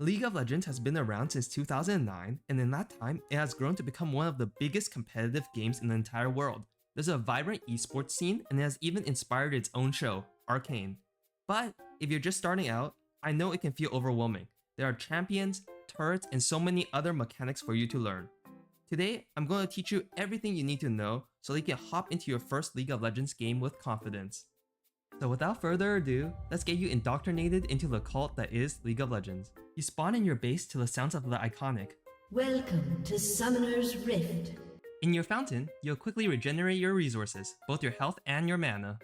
League of Legends has been around since 2009, and in that time, it has grown to become one of the biggest competitive games in the entire world. There's a vibrant esports scene, and it has even inspired its own show, Arcane. But if you're just starting out, I know it can feel overwhelming. There are champions, turrets, and so many other mechanics for you to learn. Today, I'm going to teach you everything you need to know so that you can hop into your first League of Legends game with confidence. So without further ado, let's get you indoctrinated into the cult that is League of Legends. You spawn in your base to the sounds of the iconic. Welcome to Summoner's Rift. In your fountain, you'll quickly regenerate your resources, both your health and your mana.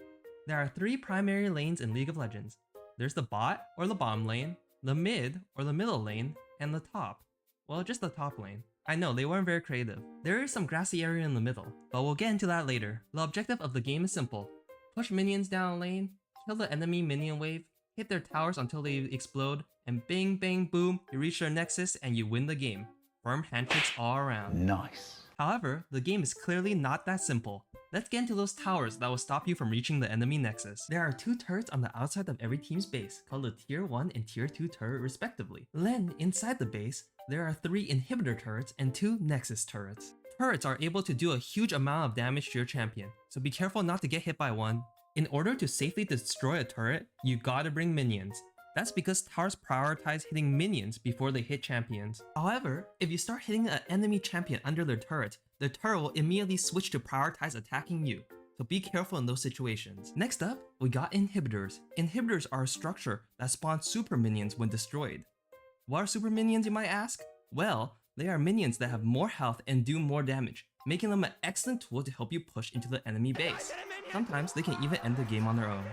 There are 3 primary lanes in League of Legends. There's the bot or the bottom lane, the mid or the middle lane, and the top. Well, just the top lane. I know, they weren't very creative. There is some grassy area in the middle, but we'll get into that later. The objective of the game is simple. Push minions down a lane, kill the enemy minion wave, hit their towers until they explode, and bang bang boom, you reach their nexus and you win the game. Firm handshakes all around. Nice. However, the game is clearly not that simple. Let's get into those towers that will stop you from reaching the enemy nexus. There are 2 turrets on the outside of every team's base, called the Tier 1 and Tier 2 turret respectively. Then, inside the base, there are 3 inhibitor turrets and 2 nexus turrets. Turrets are able to do a huge amount of damage to your champion, so be careful not to get hit by one. In order to safely destroy a turret, you gotta bring minions. That's because towers prioritize hitting minions before they hit champions. However, if you start hitting an enemy champion under their turret, the turret will immediately switch to prioritize attacking you, so be careful in those situations. Next up, we got inhibitors. Inhibitors are a structure that spawns super minions when destroyed. What are super minions, you might ask? Well, they are minions that have more health and do more damage, making them an excellent tool to help you push into the enemy base. Sometimes they can even end the game on their own.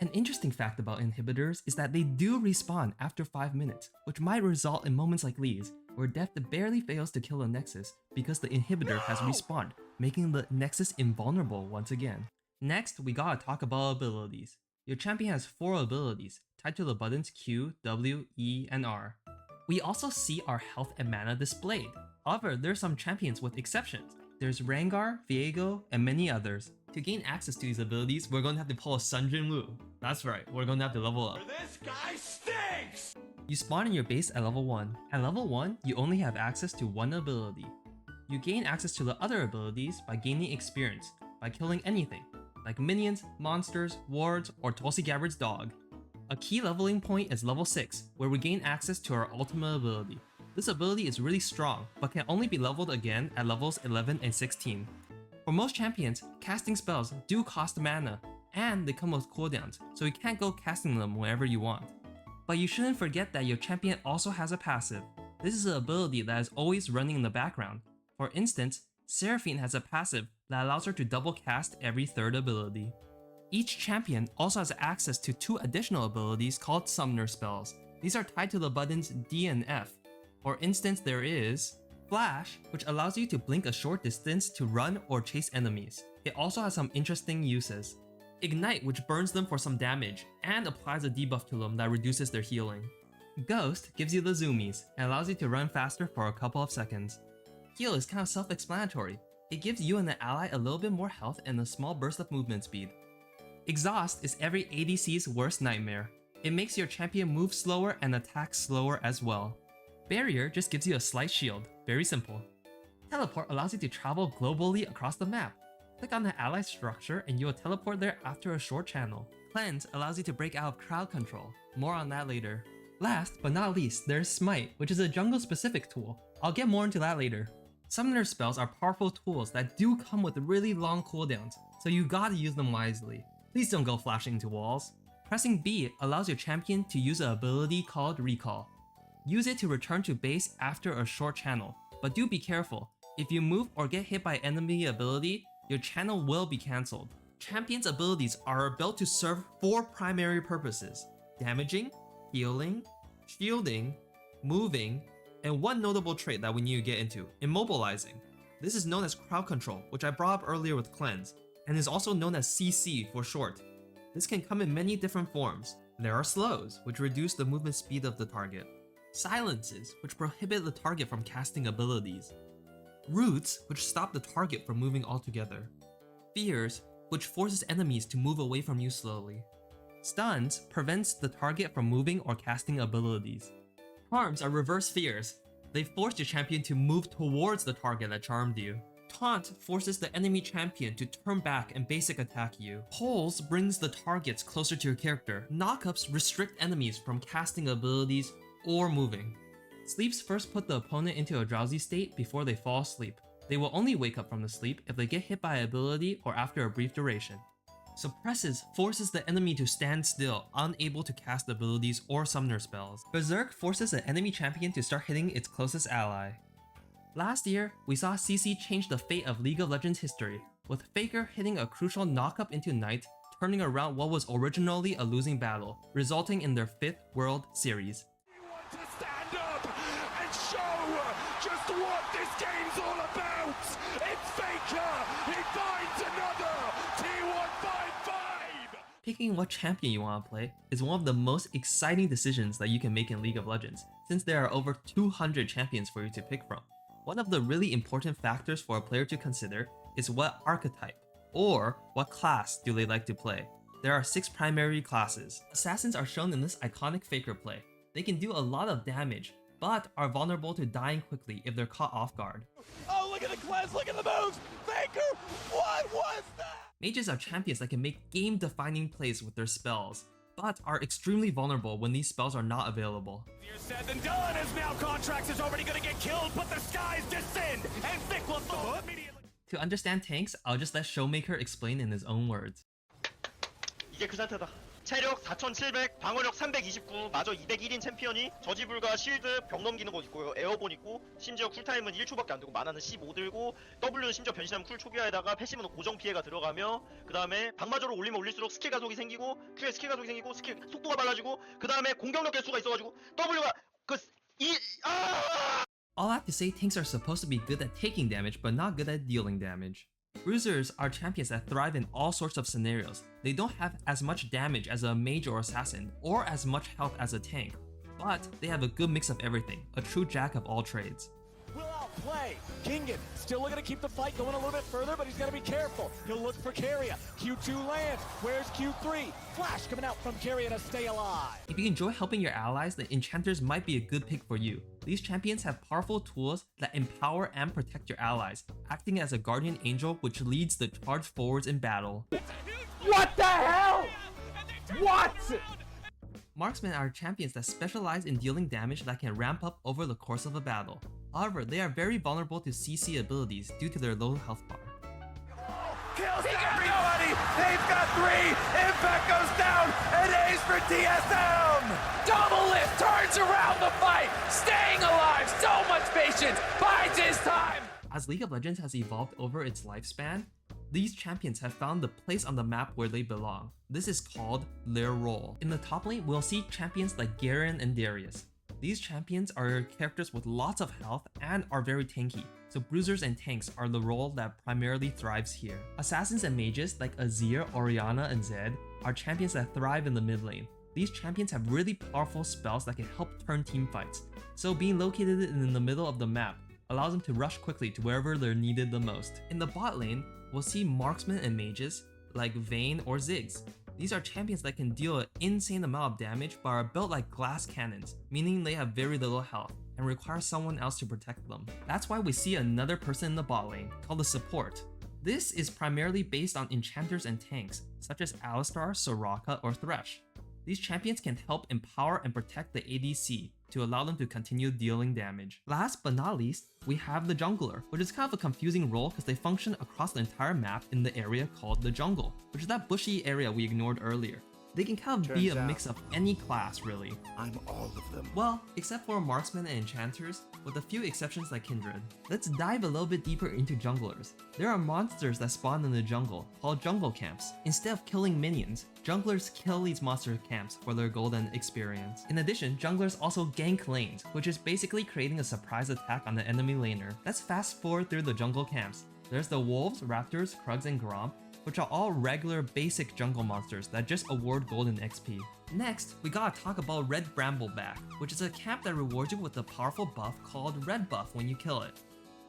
An interesting fact about inhibitors is that they do respawn after 5 minutes, which might result in moments like these, where Death barely fails to kill the Nexus because the inhibitor has respawned, making the Nexus invulnerable once again. Next, we gotta talk about abilities. Your champion has 4 abilities, tied to the buttons Q, W, E, and R. We also see our health and mana displayed. However, there are some champions with exceptions. There's Rengar, Viego, and many others. To gain access to these abilities, we're going to have to pull a Sun Jin Woo. That's right, we're going to have to level up. This guy stinks! You spawn in your base at level 1. At level 1, you only have access to 1 ability. You gain access to the other abilities by gaining experience, by killing anything, like minions, monsters, wards, or Tulsi Gabbard's dog. A key leveling point is level 6, where we gain access to our ultimate ability. This ability is really strong, but can only be leveled again at levels 11 and 16. For most champions, casting spells do cost mana, and they come with cooldowns, so you can't go casting them whenever you want. But you shouldn't forget that your champion also has a passive. This is an ability that is always running in the background. For instance, Seraphine has a passive that allows her to double cast every 3rd ability. Each champion also has access to 2 additional abilities called Summoner spells. These are tied to the buttons D and F. For instance, there is Flash, which allows you to blink a short distance to run or chase enemies. It also has some interesting uses. Ignite, which burns them for some damage, and applies a debuff to them that reduces their healing. Ghost gives you the zoomies, and allows you to run faster for a couple of seconds. Heal is kind of self-explanatory. It gives you and the ally a little bit more health and a small burst of movement speed. Exhaust is every ADC's worst nightmare. It makes your champion move slower and attack slower as well. Barrier just gives you a slight shield, very simple. Teleport allows you to travel globally across the map. Click on the ally structure and you will teleport there after a short channel. Cleanse allows you to break out of crowd control, more on that later. Last but not least, there's Smite, which is a jungle specific tool. I'll get more into that later. Summoner spells are powerful tools that do come with really long cooldowns, so you gotta use them wisely. Please don't go flashing into walls. Pressing B allows your champion to use an ability called Recall. Use it to return to base after a short channel, but do be careful. If you move or get hit by enemy ability, your channel will be cancelled. Champions' abilities are built to serve 4 primary purposes: damaging, healing, shielding, moving, and one notable trait that we need to get into, immobilizing. This is known as crowd control, which I brought up earlier with Cleanse, and is also known as CC for short. This can come in many different forms. There are slows, which reduce the movement speed of the target. Silences, which prohibit the target from casting abilities. Roots, which stop the target from moving altogether. Fears, which forces enemies to move away from you slowly. Stuns prevents the target from moving or casting abilities. Charms are reverse fears. They force your champion to move towards the target that charmed you. Taunt forces the enemy champion to turn back and basic attack you. Pulls brings the targets closer to your character. Knockups restrict enemies from casting abilities or moving. Sleeps first put the opponent into a drowsy state before they fall asleep. They will only wake up from the sleep if they get hit by ability or after a brief duration. Suppresses forces the enemy to stand still, unable to cast abilities or summoner spells. Berserk forces an enemy champion to start hitting its closest ally. Last year, we saw CC change the fate of League of Legends history, with Faker hitting a crucial knockup into Knight, turning around what was originally a losing battle, resulting in their 5th World Series. We want to stand up and show just what this game's all about. It's Faker. He finds another T155. Picking what champion you want to play is one of the most exciting decisions that you can make in League of Legends, since there are over 200 champions for you to pick from. One of the really important factors for a player to consider is what archetype, or what class do they like to play. There are 6 primary classes. Assassins are shown in this iconic Faker play. They can do a lot of damage, but are vulnerable to dying quickly if they're caught off guard. Oh, look at the cleanse, look at the moves. Faker, what was that? Mages are champions that can make game-defining plays with their spells, but are extremely vulnerable when these spells are not available. Easier said than done, as now Contracts is already gonna get killed, but the skies descend, and Vic will fall immediately. To understand tanks, I'll just let Showmaker explain in his own words. 이게 그 상태다. 체력 4700, 방어력 329, 마저 201인 챔피언이 저지불가 실드, 병 넘기는 거 있고요, 에어본 있고, 심지어 쿨타임은 1초밖에 안 되고 마나는 15 들고, W는 심지어 변신하면 쿨 초기화에다가 패시브는 고정 피해가 들어가며, 그 다음에 방마저로 올리면 올릴수록 스킬 가속이 생기고, Q에 스킬 가속이 생기고, 스킬 속도가 빨라지고, 그 다음에 공격력 개수가 있어가지고 W가 All I have to say, tanks are supposed to be good at taking damage, but not good at dealing damage. Bruisers are champions that thrive in all sorts of scenarios. They don't have as much damage as a mage or assassin, or as much health as a tank, but they have a good mix of everything, a true jack of all trades. Will outplay. Kingen still looking to keep the fight going a little bit further, but he's got to be careful. He'll look for Keria. Q2 lands. Where's Q3? Flash coming out from Keria to stay alive. If you enjoy helping your allies, then Enchanters might be a good pick for you. These champions have powerful tools that empower and protect your allies, acting as a guardian angel which leads the charge forwards in battle. What the hell? What? Marksmen are champions that specialize in dealing damage that can ramp up over the course of a battle. However, they are very vulnerable to CC abilities due to their low health bar. Kills everybody. They've got 3. Impact goes down, and Ace for TSM. Double lift turns around the fight, staying alive, so much patience, bides his time. As League of Legends has evolved over its lifespan, these champions have found the place on the map where they belong. This is called their role. In the top lane, we'll see champions like Garen and Darius. These champions are characters with lots of health and are very tanky, so bruisers and tanks are the role that primarily thrives here. Assassins and mages like Azir, Orianna, and Zed are champions that thrive in the mid lane. These champions have really powerful spells that can help turn team fights, so being located in the middle of the map allows them to rush quickly to wherever they're needed the most. In the bot lane, we'll see marksmen and mages like Vayne or Ziggs. These are champions that can deal an insane amount of damage but are built like glass cannons, meaning they have very little health and require someone else to protect them. That's why we see another person in the bot lane, called the support. This is primarily based on enchanters and tanks, such as Alistar, Soraka, or Thresh. These champions can help empower and protect the ADC to allow them to continue dealing damage. Last but not least, we have the jungler, which is kind of a confusing role because they function across the entire map in the area called the jungle, which is that bushy area we ignored earlier. They can kind of be a mix of any class, really. I'm all of them. Well, except for marksmen and enchanters, with a few exceptions like Kindred. Let's dive a little bit deeper into junglers. There are monsters that spawn in the jungle, called jungle camps. Instead of killing minions, junglers kill these monster camps for their golden experience. In addition, junglers also gank lanes, which is basically creating a surprise attack on the enemy laner. Let's fast forward through the jungle camps. There's the wolves, raptors, krugs, and grom, which are all regular basic jungle monsters that just award golden XP. Next, we gotta talk about Red Brambleback, which is a camp that rewards you with a powerful buff called Red Buff when you kill it.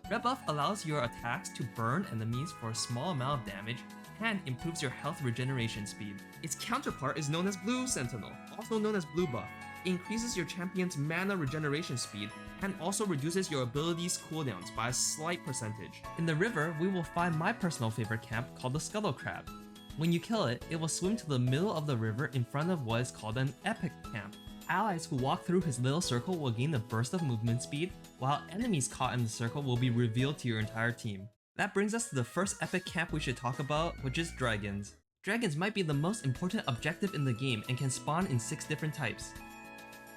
Red Buff allows your attacks to burn enemies for a small amount of damage and improves your health regeneration speed. Its counterpart is known as Blue Sentinel, also known as Blue Buff. increases your champion's mana regeneration speed and also reduces your ability's cooldowns by a slight percentage. In the river, we will find my personal favorite camp called the Scuttle Crab. When you kill it, it will swim to the middle of the river in front of what is called an epic camp. Allies who walk through his little circle will gain a burst of movement speed, while enemies caught in the circle will be revealed to your entire team. That brings us to the first epic camp we should talk about, which is dragons. Dragons might be the most important objective in the game and can spawn in 6 different types.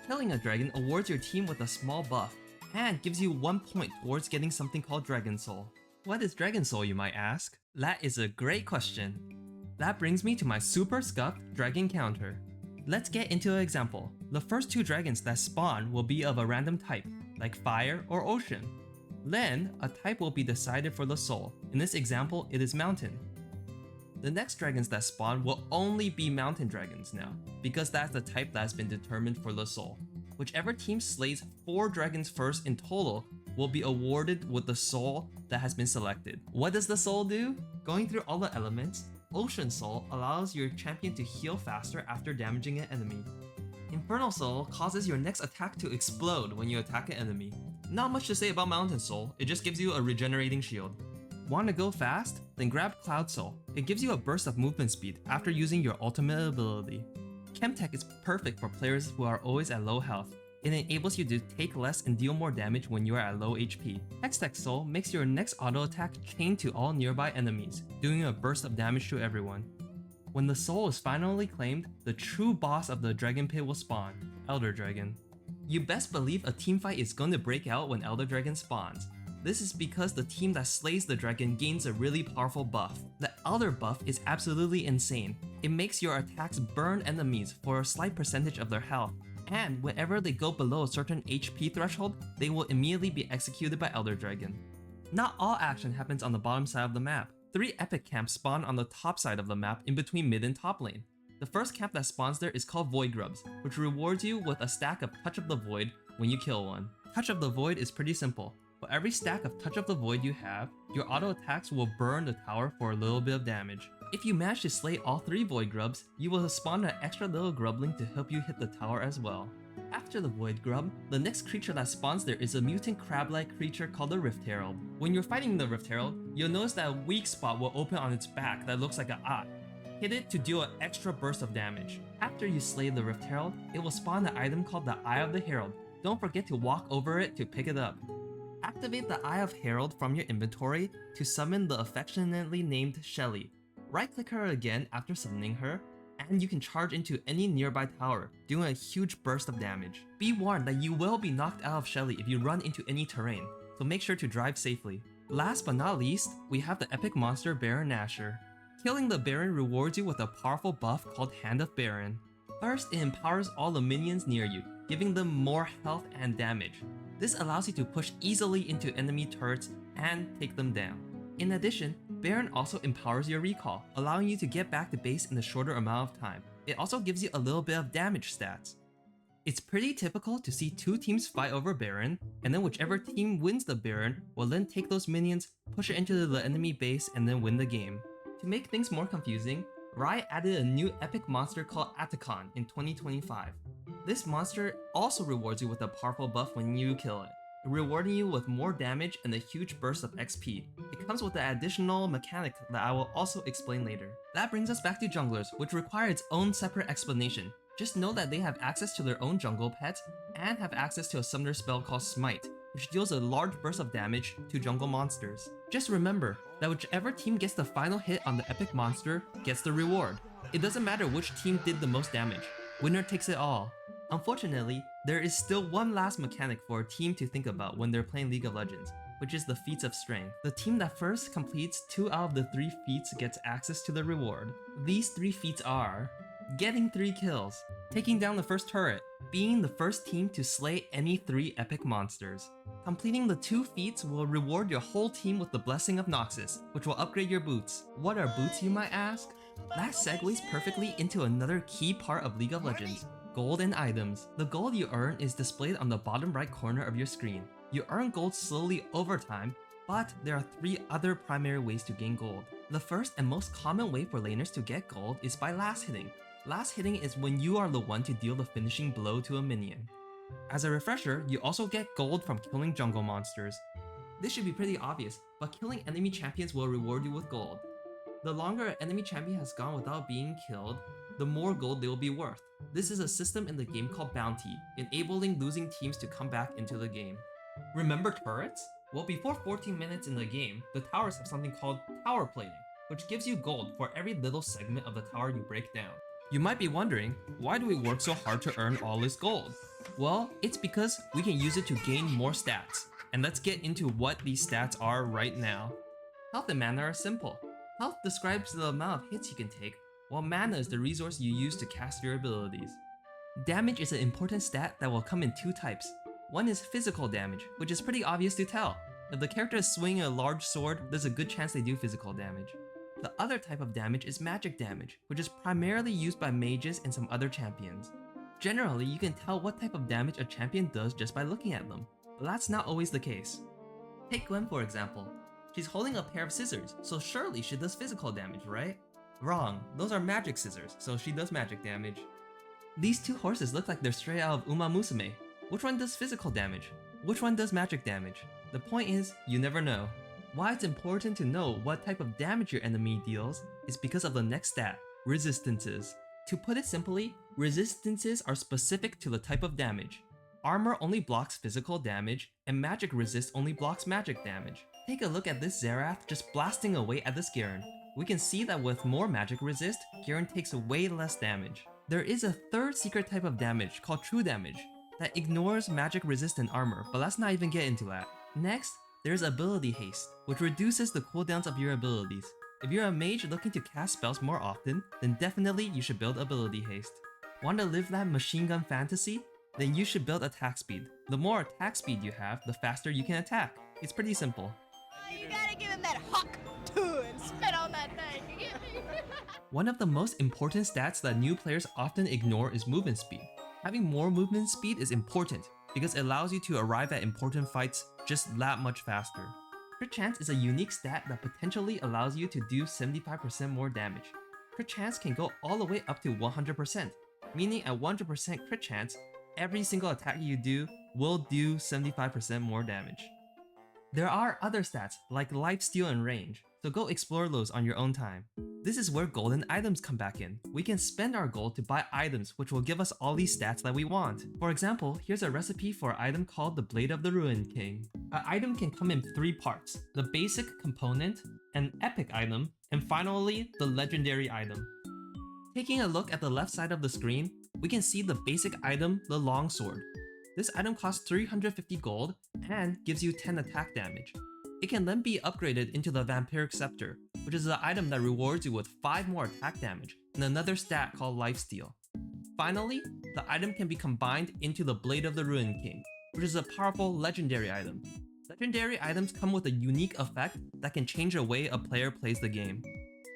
Killing a dragon awards your team with a small buff, and gives you 1 point towards getting something called Dragon Soul. What is Dragon Soul, you might ask? That is a great question. That brings me to my super scuffed dragon counter. Let's get into an example. The first 2 dragons that spawn will be of a random type, like fire or ocean. Then, a type will be decided for the soul. In this example, it is mountain. The next dragons that spawn will only be mountain dragons now, because that's the type that has been determined for the soul. Whichever team slays 4 dragons first in total will be awarded with the soul that has been selected. What does the soul do? Going through all the elements, Ocean Soul allows your champion to heal faster after damaging an enemy. Infernal Soul causes your next attack to explode when you attack an enemy. Not much to say about Mountain Soul, it just gives you a regenerating shield. Want to go fast? Then grab Cloud Soul. It gives you a burst of movement speed after using your ultimate ability. Chemtech is perfect for players who are always at low health. It enables you to take less and deal more damage when you are at low HP. Hextech Soul makes your next auto attack chain to all nearby enemies, doing a burst of damage to everyone. When the soul is finally claimed, the true boss of the Dragon Pit will spawn, Elder Dragon. You best believe a teamfight is going to break out when Elder Dragon spawns. This is because the team that slays the dragon gains a really powerful buff. The Elder buff is absolutely insane. It makes your attacks burn enemies for a slight percentage of their health, and whenever they go below a certain HP threshold, they will immediately be executed by Elder Dragon. Not all action happens on the bottom side of the map. 3 epic camps spawn on the top side of the map in between mid and top lane. The first camp that spawns there is called Void Grubs, which rewards you with a stack of Touch of the Void when you kill one. Touch of the Void is pretty simple. For every stack of Touch of the Void you have, your auto attacks will burn the tower for a little bit of damage. If you manage to slay all 3 Void Grubs, you will spawn an extra little Grubling to help you hit the tower as well. After the Void Grub, the next creature that spawns there is a mutant crab-like creature called the Rift Herald. When you're fighting the Rift Herald, you'll notice that a weak spot will open on its back that looks like an eye. Hit it to deal an extra burst of damage. After you slay the Rift Herald, it will spawn an item called the Eye of the Herald. Don't forget to walk over it to pick it up. Activate the Eye of Herald from your inventory to summon the affectionately named Shelly. Right-click her again after summoning her, and you can charge into any nearby tower, doing a huge burst of damage. Be warned that you will be knocked out of Shelly if you run into any terrain, so make sure to drive safely. Last but not least, we have the epic monster Baron Nashor. Killing the Baron rewards you with a powerful buff called Hand of Baron. First, it empowers all the minions near you, giving them more health and damage. This allows you to push easily into enemy turrets and take them down. In addition, Baron also empowers your recall, allowing you to get back to base in a shorter amount of time. It also gives you a little bit of damage stats. It's pretty typical to see 2 teams fight over Baron, and then whichever team wins the Baron will then take those minions, push it into the enemy base, and then win the game. To make things more confusing, Riot added a new epic monster called Atacon in 2025. This monster also rewards you with a powerful buff when you kill it, rewarding you with more damage and a huge burst of XP. It comes with an additional mechanic that I will also explain later. That brings us back to junglers, which require its own separate explanation. Just know that they have access to their own jungle pets and have access to a summoner spell called Smite, which deals a large burst of damage to jungle monsters. Just remember that whichever team gets the final hit on the epic monster gets the reward. It doesn't matter which team did the most damage. Winner takes it all. Unfortunately, there is still one last mechanic for a team to think about when they're playing League of Legends, which is the Feats of Strength. The team that first completes 2 out of the 3 feats gets access to the reward. These 3 feats are getting 3 kills, taking down the first turret, being the first team to slay any 3 epic monsters. Completing the 2 feats will reward your whole team with the Blessing of Noxus, which will upgrade your boots. What are boots, you might ask? That segues perfectly into another key part of League of Legends. Gold and items. The gold you earn is displayed on the bottom right corner of your screen. You earn gold slowly over time, but there are 3 other primary ways to gain gold. The first and most common way for laners to get gold is by last hitting. Last hitting is when you are the one to deal the finishing blow to a minion. As a refresher, you also get gold from killing jungle monsters. This should be pretty obvious, but killing enemy champions will reward you with gold. The longer an enemy champion has gone without being killed, the more gold they will be worth. This is a system in the game called Bounty, enabling losing teams to come back into the game. Remember turrets? Well, before 14 minutes in the game, the towers have something called tower plating, which gives you gold for every little segment of the tower you break down. You might be wondering, why do we work so hard to earn all this gold? Well, it's because we can use it to gain more stats. And let's get into what these stats are right now. Health and mana are simple. Health describes the amount of hits you can take, while mana is the resource you use to cast your abilities. Damage is an important stat that will come in two types. One is physical damage, which is pretty obvious to tell. If the character is swinging a large sword, there's a good chance they do physical damage. The other type of damage is magic damage, which is primarily used by mages and some other champions. Generally, you can tell what type of damage a champion does just by looking at them, but that's not always the case. Take Gwen for example. She's holding a pair of scissors, so surely she does physical damage, right? Wrong, those are magic scissors, so she does magic damage. These two horses look like they're straight out of Uma Musume. Which one does physical damage? Which one does magic damage? The point is, you never know. Why it's important to know what type of damage your enemy deals is because of the next stat, resistances. To put it simply, resistances are specific to the type of damage. Armor only blocks physical damage, and magic resist only blocks magic damage. Take a look at this Xerath just blasting away at this Garen. We can see that with more magic resist, Garen takes way less damage. There is a third secret type of damage called true damage that ignores magic resist and armor, but let's not even get into that. Next, there's ability haste, which reduces the cooldowns of your abilities. If you're a mage looking to cast spells more often, then definitely you should build ability haste. Want to live that machine gun fantasy? Then you should build attack speed. The more attack speed you have, the faster you can attack. It's pretty simple. You gotta give him that hawk too and spit on that thing. You get me? One of the most important stats that new players often ignore is movement speed. Having more movement speed is important because it allows you to arrive at important fights just that much faster. Crit chance is a unique stat that potentially allows you to do 75% more damage. Crit chance can go all the way up to 100%, meaning at 100% crit chance, every single attack you do will do 75% more damage. There are other stats like lifesteal and range, so go explore those on your own time. This is where golden items come back in. We can spend our gold to buy items which will give us all these stats that we want. For example, here's a recipe for an item called the Blade of the Ruined King. An item can come in 3 parts: the basic component, an epic item, and finally the legendary item. Taking a look at the left side of the screen, we can see the basic item, the longsword. This item costs 350 gold and gives you 10 attack damage. It can then be upgraded into the Vampiric Scepter, which is an item that rewards you with 5 more attack damage and another stat called Lifesteal. Finally, the item can be combined into the Blade of the Ruined King, which is a powerful legendary item. Legendary items come with a unique effect that can change the way a player plays the game.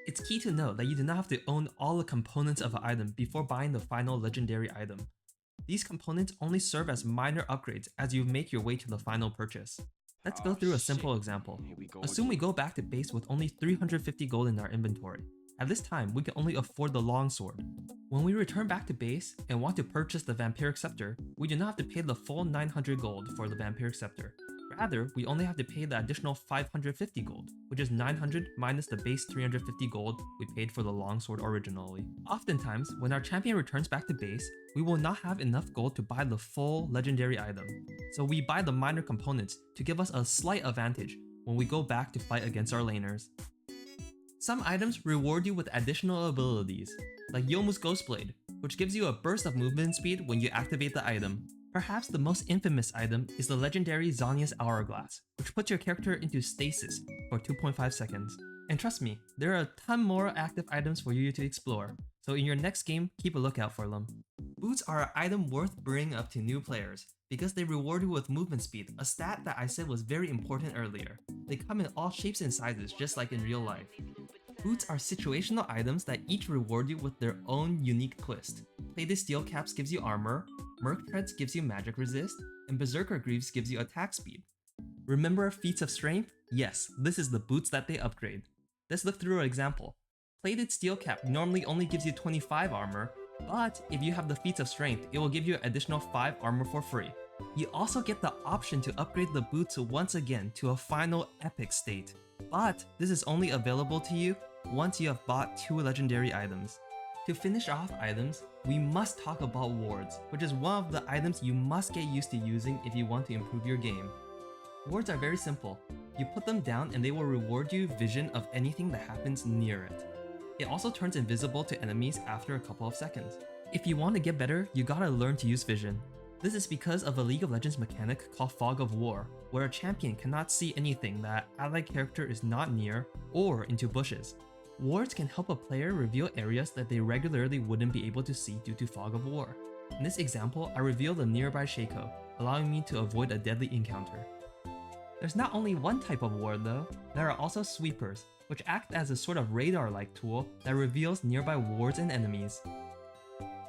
It's key to note that you do not have to own all the components of an item before buying the final legendary item. These components only serve as minor upgrades as you make your way to the final purchase. Let's go through a simple example. Assume we go back to base with only 350 gold in our inventory. At this time, we can only afford the longsword. When we return back to base and want to purchase the Vampiric Scepter, we do not have to pay the full 900 gold for the Vampiric Scepter. Rather, we only have to pay the additional 550 gold, which is 900 minus the base 350 gold we paid for the longsword originally. Oftentimes, when our champion returns back to base, we will not have enough gold to buy the full legendary item, so we buy the minor components to give us a slight advantage when we go back to fight against our laners. Some items reward you with additional abilities, like Youmuu's Ghostblade, which gives you a burst of movement speed when you activate the item. Perhaps the most infamous item is the legendary Zhonya's Hourglass, which puts your character into stasis for 2.5 seconds. And trust me, there are a ton more active items for you to explore, so in your next game, keep a lookout for them. Boots are an item worth bringing up to new players, because they reward you with movement speed, a stat that I said was very important earlier. They come in all shapes and sizes, just like in real life. Boots are situational items that each reward you with their own unique twist. Plated Steel Caps gives you armor, Merc Treads gives you magic resist, and Berserker Greaves gives you attack speed. Remember Feats of Strength? Yes, this is the boots that they upgrade. Let's look through an example. Plated Steel Cap normally only gives you 25 armor, but if you have the Feats of Strength, it will give you an additional 5 armor for free. You also get the option to upgrade the boots once again to a final epic state, but this is only available to you once you have bought 2 legendary items. To finish off items, we must talk about wards, which is one of the items you must get used to using if you want to improve your game. Wards are very simple. You put them down and they will reward you vision of anything that happens near it. It also turns invisible to enemies after a couple of seconds. If you want to get better, you gotta learn to use vision. This is because of a League of Legends mechanic called Fog of War, where a champion cannot see anything that allied character is not near or into bushes. Wards can help a player reveal areas that they regularly wouldn't be able to see due to Fog of War. In this example, I revealed a nearby Shaco, allowing me to avoid a deadly encounter. There's not only one type of ward though, there are also sweepers, which act as a sort of radar-like tool that reveals nearby wards and enemies.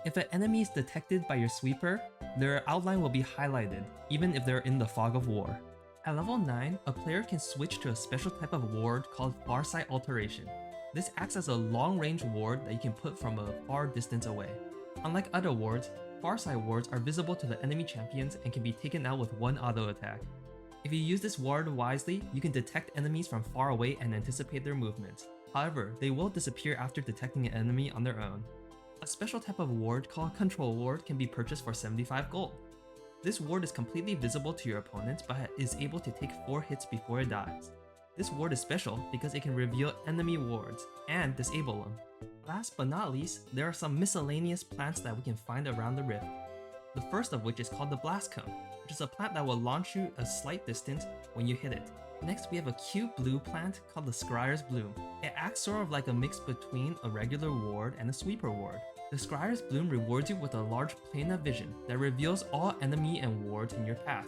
If an enemy is detected by your sweeper, their outline will be highlighted, even if they're in the Fog of War. At level 9, a player can switch to a special type of ward called Farsight Alteration. This acts as a long-range ward that you can put from a far distance away. Unlike other wards, Farsight wards are visible to the enemy champions and can be taken out with one auto attack. If you use this ward wisely, you can detect enemies from far away and anticipate their movements. However, they will disappear after detecting an enemy on their own. A special type of ward called Control Ward can be purchased for 75 gold. This ward is completely visible to your opponents but is able to take 4 hits before it dies. This ward is special because it can reveal enemy wards and disable them. Last but not least, there are some miscellaneous plants that we can find around the rift. The first of which is called the Blast Cone, which is a plant that will launch you a slight distance when you hit it. Next, we have a cute blue plant called the Scryer's Bloom. It acts sort of like a mix between a regular ward and a sweeper ward. The Scryer's Bloom rewards you with a large plane of vision that reveals all enemy and wards in your path.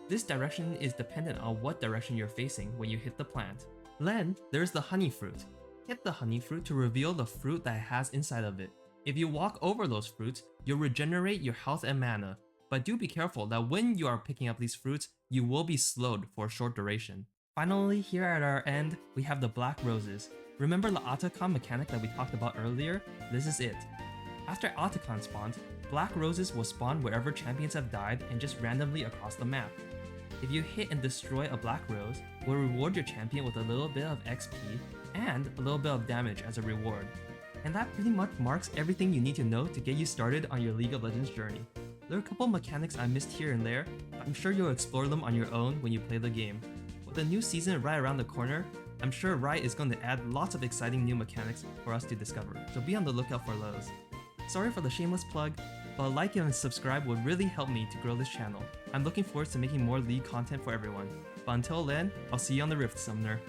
This direction is dependent on what direction you're facing when you hit the plant. Then, there's the Honey Fruit. Hit the Honey Fruit to reveal the fruit that it has inside of it. If you walk over those fruits, you'll regenerate your health and mana. But do be careful that when you are picking up these fruits, you will be slowed for a short duration. Finally, here at our end, we have the Black Roses. Remember the Otacon mechanic that we talked about earlier? This is it. After Otacon spawns, Black Roses will spawn wherever champions have died and just randomly across the map. If you hit and destroy a Black Rose, it will reward your champion with a little bit of XP and a little bit of damage as a reward. And that pretty much marks everything you need to know to get you started on your League of Legends journey. There are a couple mechanics I missed here and there, but I'm sure you'll explore them on your own when you play the game. With the new season right around the corner, I'm sure Riot is going to add lots of exciting new mechanics for us to discover, so be on the lookout for those. Sorry for the shameless plug, but a like and subscribe would really help me to grow this channel. I'm looking forward to making more League content for everyone. But until then, I'll see you on the Rift, Summoner.